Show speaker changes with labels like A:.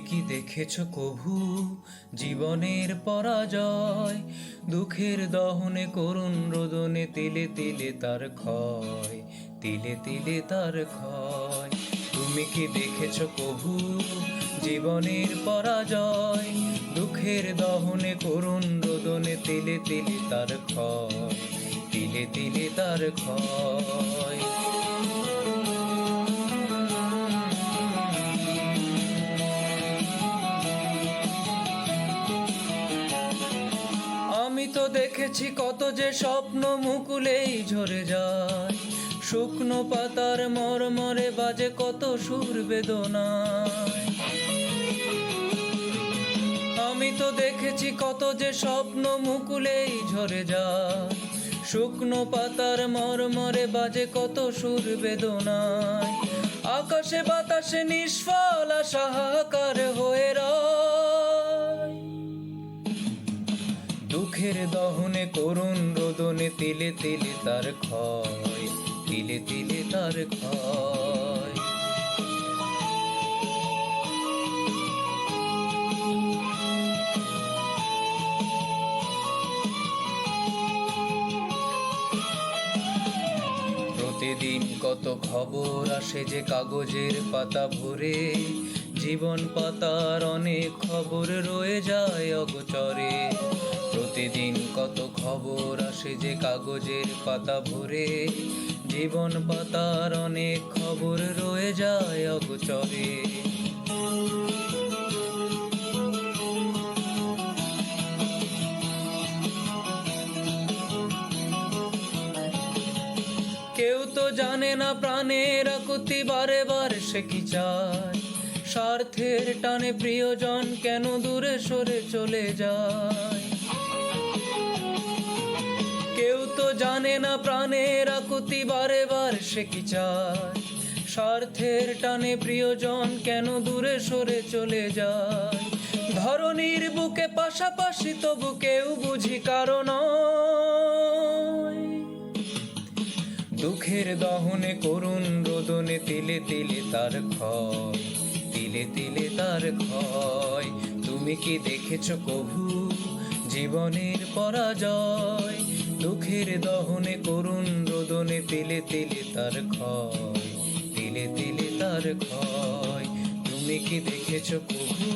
A: কি দেখেছো কভু জীবনের পরাজয়? দুঃখের দহনে করুণ রোদনে তিলে তিলে তার ক্ষয়, তিলে তিলে তার ক্ষয়। তুমি কি দেখেছো কভু জীবনের পরাজয়? দুঃখের দহনে করুণ রোদনে তিলে তিলে তার ক্ষয়, তিলে তিলে তার ক্ষয়। আমি তো দেখেছি কত যে স্বপ্ন মুকুলেই ঝরে যায়, শুকনো পাতার মরমরে বাজে কত সুর বেদনায়। আমি তো দেখেছি কত যে স্বপ্ন মুকুলেই ঝরে যায়, শুকনো পাতার মরমরে বাজে কত সুর বেদনায়। আকাশে বাতাসে নিষ্ফল আশা হাহাকার হয়ে রয়, দুঃখের দহনে করুণ রোদনে তিলে তিলে তার ক্ষয়, তিলে তিলে তার ক্ষয়। প্রতিদিন কত খবর আসে যে কাগজের পাতা ভরে, জীবন পাতার অনেক খবর রয়ে যায় অগোচরে। প্রতিদিন কত খবর আসে যে কাগজের পাতা ভরে, জীবন পাতার অনেক খবর রয়ে যায় অগোচরে। কেউ তো জানে না প্রাণের আকুতি বারে বারে সে কি চায়, স্বার্থের টানে প্রিয়জন কেন দূরে সরে চলে যায়। কেউ তো জানে না প্রাণের আকুতি বারে বারে সে কি চায়, স্বার্থের টানে প্রিয়জন কেন দূরে সরে চলে যায়। ধরনীর বুকে পাশাপাশি তবু কেউ বুঝি কারণ, দুঃখের দহনে করুণ রোদনে তিলে তিলে তার ক্ষয়, তিলে তিলে তার ক্ষয়। তুমি কি দেখেছো কভু জীবনের পরাজয়? দুঃখের দহনে করুণ রোদনে তিলে তিলে তার ক্ষয়, তিলে তিলে তার ক্ষয়। তুমি কি দেখেছো কভু?